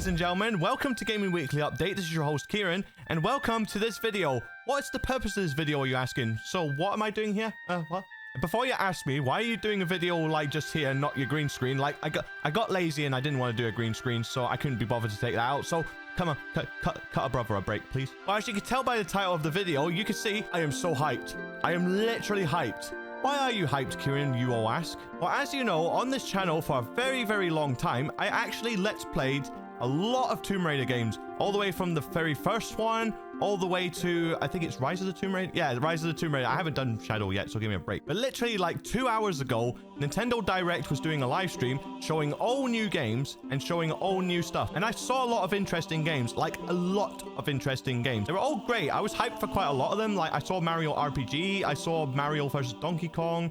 ladies and gentlemen, welcome to Gaming Weekly Update. This is your host Kieran, and welcome to this video. What's the purpose of this video, are you asking? So what am I doing here? What? Before you ask me, why are you doing a video like just here, not your green screen? Like I got lazy and I didn't want to do a green screen, so I couldn't be bothered to take that out. So come on, cut a brother a break, please. Well, as you can tell by the title of the video, you can see I am so hyped. I am literally hyped. Why are you hyped, Kieran, you all ask? Well, as you know, on this channel for a very, very long time, I actually Let's Played a lot of Tomb Raider games, all the way from the very first one, all the way to, I think it's Rise of the Tomb Raider? Yeah, Rise of the Tomb Raider. I haven't done Shadow yet, so give me a break. But literally like 2 hours ago, Nintendo Direct was doing a live stream showing all new games and showing all new stuff. And I saw a lot of interesting games, like a lot of interesting games. They were all great. I was hyped for quite a lot of them. Like I saw Mario RPG, I saw Mario vs. Donkey Kong.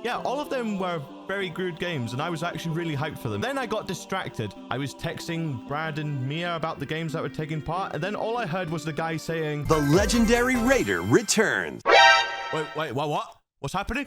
Yeah, all of them were very good games, and I was actually really hyped for them. Then I got distracted. I was texting Brad and Mia about the games that were taking part, and then all I heard was the guy saying, "The legendary Raider returns." Wait, what? What's happening?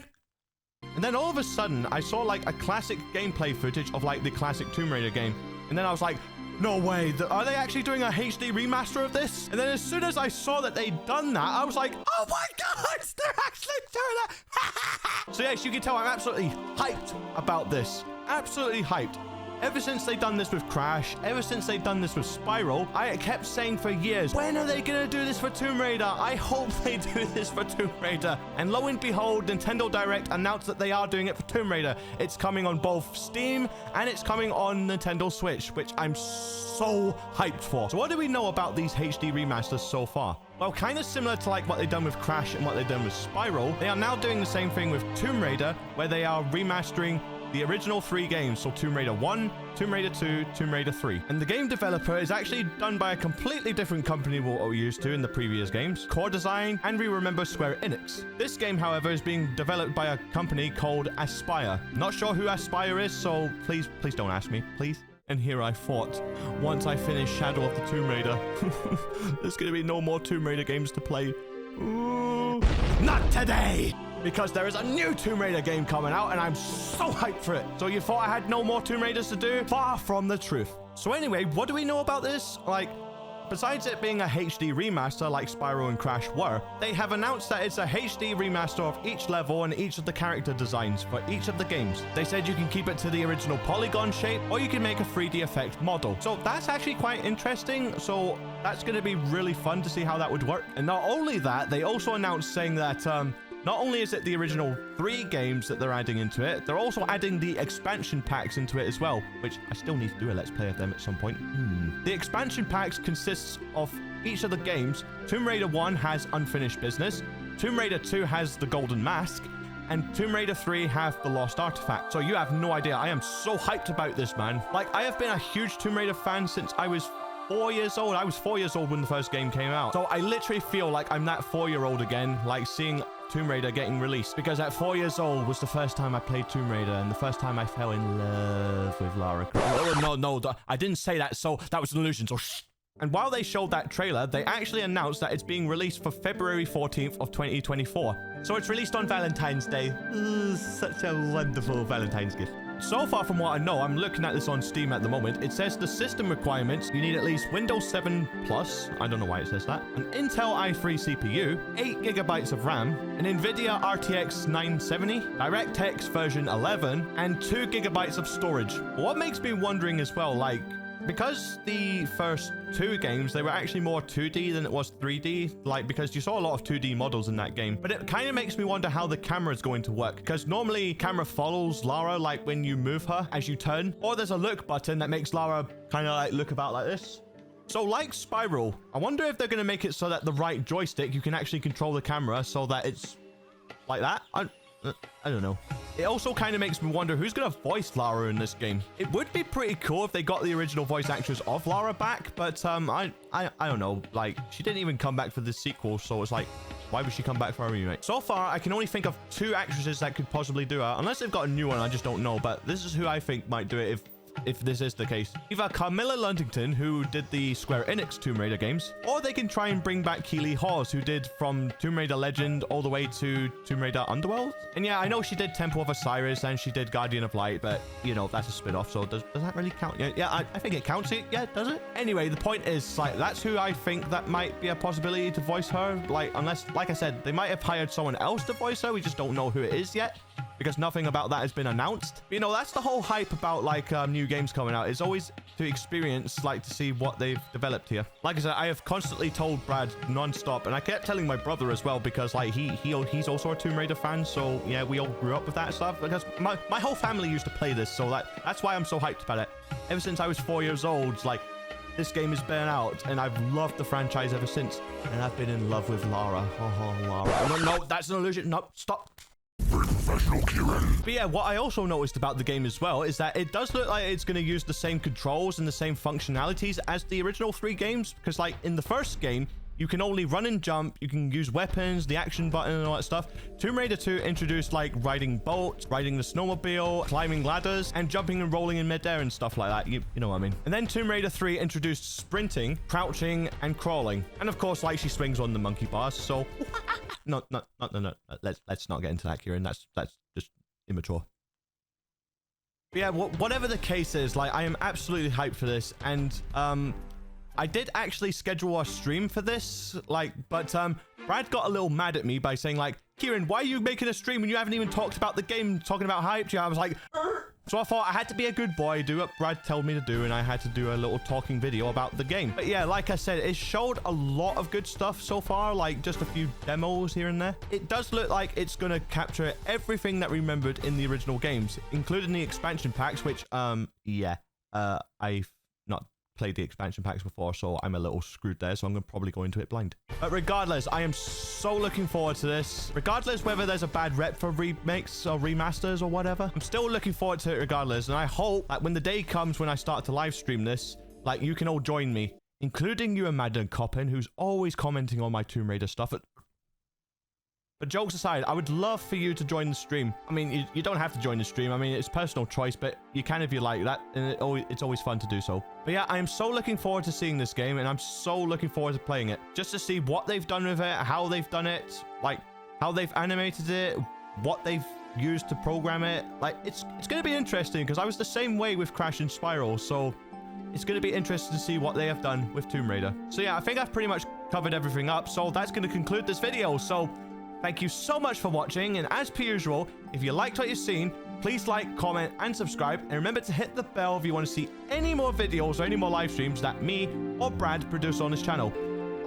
And then all of a sudden, I saw like a classic gameplay footage of like the classic Tomb Raider game. And then I was like, no way, are they actually doing a HD remaster of this? And then as soon as I saw that they'd done that, I was like, oh my god, they're actually doing that. So yes, you can tell I'm absolutely hyped about this. Absolutely hyped. Ever since they've done this with Crash, ever since they've done this with Spyro, I kept saying for years, when are they gonna do this for Tomb Raider? I hope they do this for Tomb Raider. And lo and behold, Nintendo Direct announced that they are doing it for Tomb Raider. It's coming on both Steam and it's coming on Nintendo Switch, which I'm so hyped for. So what do we know about these HD remasters so far? Well, kind of similar to like what they've done with Crash and what they've done with Spyro, they are now doing the same thing with Tomb Raider, where they are remastering the original 3 games, so Tomb Raider 1, Tomb Raider 2, Tomb Raider 3. And the game developer is actually done by a completely different company what we're used to in the previous games, Core Design, and we remember Square Enix. This game, however, is being developed by a company called Aspyr. Not sure who Aspyr is, so please don't ask me, please. And here I thought, once I finish Shadow of the Tomb Raider, there's gonna be no more Tomb Raider games to play. Ooh. Not today! Because there is a new Tomb Raider game coming out and I'm so hyped for it. So you thought I had no more Tomb Raiders to do? Far from the truth. So anyway, what do we know about this? Like, besides it being a HD remaster like Spyro and Crash were, they have announced that it's a HD remaster of each level and each of the character designs for each of the games. They said you can keep it to the original polygon shape or you can make a 3D effect model. So that's actually quite interesting. So that's going to be really fun to see how that would work. And not only that, they also announced saying that not only is it the original 3 games that they're adding into it, they're also adding the expansion packs into it as well, which I still need to do a Let's Play of them at some point. The expansion packs consists of each of the games. Tomb Raider 1 has Unfinished Business, Tomb Raider 2 has the Golden Mask, and Tomb Raider 3 have the Lost Artifact. So you have no idea. I am so hyped about this, man. Like, I have been a huge Tomb Raider fan since I was 4 years old. I was 4 years old when the first game came out. So I literally feel like I'm that 4-year-old again, like seeing Tomb Raider getting released, because at 4 years old was the first time I played Tomb Raider and the first time I fell in love with Lara Croft. Oh, no, I didn't say that, so that was an illusion, so shh. And while they showed that trailer, they actually announced that it's being released for February 14th of 2024. So it's released on Valentine's Day. Ooh, such a wonderful Valentine's gift. So far from what I know, I'm looking at this on Steam at the moment, it says the system requirements, you need at least Windows 7 Plus, I don't know why it says that, an Intel i3 CPU, 8GB of RAM, an NVIDIA RTX 970, DirectX version 11, and 2GB of storage. What makes me wondering as well, like, because the first 2 games, they were actually more 2D than it was 3D, like, because you saw a lot of 2D models in that game. But it kind of makes me wonder how the camera is going to work, because normally camera follows Lara, like when you move her as you turn, or there's a look button that makes Lara kind of like look about like this. So like Spyro, I wonder if they're going to make it so that the right joystick, you can actually control the camera so that it's like that. I don't know. It also kind of makes me wonder who's going to voice Lara in this game. It would be pretty cool if they got the original voice actress of Lara back, but I don't know. Like, she didn't even come back for this sequel, so it's like, why would she come back for a remake? So far, I can only think of 2 actresses that could possibly do it, unless they've got a new one, I just don't know, but this is who I think might do it if this is the case. Either Carmilla Ludington, who did the Square Enix Tomb Raider games, or they can try and bring back Keely Hawes, who did from Tomb Raider Legend all the way to Tomb Raider Underworld. And yeah, I know she did Temple of Osiris and she did Guardian of Light, but you know, that's a spin-off, so does that really count? Yeah, I think it counts. Yeah, does it? Anyway, the point is, like, that's who I think that might be a possibility to voice her. Like, unless, like I said, they might have hired someone else to voice her. We just don't know who it is yet, because nothing about that has been announced. But, you know, that's the whole hype about, like, new games coming out. It's always to experience, like, to see what they've developed here. Like I said, I have constantly told Brad non-stop, and I kept telling my brother as well, because, like, he's also a Tomb Raider fan, so, yeah, we all grew up with that stuff, because my whole family used to play this, so that's why I'm so hyped about it. Ever since I was 4 years old, like, this game has been out, and I've loved the franchise ever since, and I've been in love with Lara. Oh, Lara. Oh, no, that's an illusion. No, stop. Very professional, Kieran. But yeah, what I also noticed about the game as well is that it does look like it's going to use the same controls and the same functionalities as the original 3 games, because like in the first game, you can only run and jump, you can use weapons, the action button and all that stuff. Tomb Raider 2 introduced like riding boats, riding the snowmobile, climbing ladders, and jumping and rolling in midair and stuff like that. You know what I mean. And then Tomb Raider 3 introduced sprinting, crouching, and crawling. And of course, like she swings on the monkey bars, so... No. Let's not get into that, Kieran. That's just immature. But yeah, whatever the case is, like, I am absolutely hyped for this, and I did actually schedule a stream for this, like, but Brad got a little mad at me by saying, like, Kieran, why are you making a stream when you haven't even talked about the game, talking about hype? Yeah, I was like, so I thought I had to be a good boy, do what Brad told me to do, and I had to do a little talking video about the game. But yeah, like I said, it showed a lot of good stuff so far, like just a few demos here and there. It does look like it's going to capture everything that we remembered in the original games, including the expansion packs, which, yeah, I've not played the expansion packs before, so I'm a little screwed there, so I'm probably go into it blind. But regardless, I am so looking forward to this. Regardless whether there's a bad rep for remakes or remasters or whatever, I'm still looking forward to it regardless, and I hope that when the day comes when I start to live stream this, like, you can all join me, including you and Madden Coppin, who's always commenting on my Tomb Raider stuff. But jokes aside, I would love for you to join the stream. I mean, you don't have to join the stream. I mean, it's personal choice, but you can if you like that. And it's always fun to do so. But yeah, I am so looking forward to seeing this game, and I'm so looking forward to playing it. Just to see what they've done with it, how they've done it, like how they've animated it, what they've used to program it. Like, it's going to be interesting, because I was the same way with Crash and Spyro. So it's going to be interesting to see what they have done with Tomb Raider. So yeah, I think I've pretty much covered everything up. So that's going to conclude this video. So thank you so much for watching, and as per usual, if you liked what you've seen, please like, comment, and subscribe, and remember to hit the bell if you want to see any more videos or any more live streams that me or Brad produce on this channel.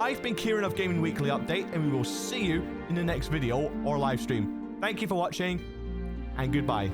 I've been Kieran of Gaming Weekly Update, and we will see you in the next video or live stream. Thank you for watching, and goodbye.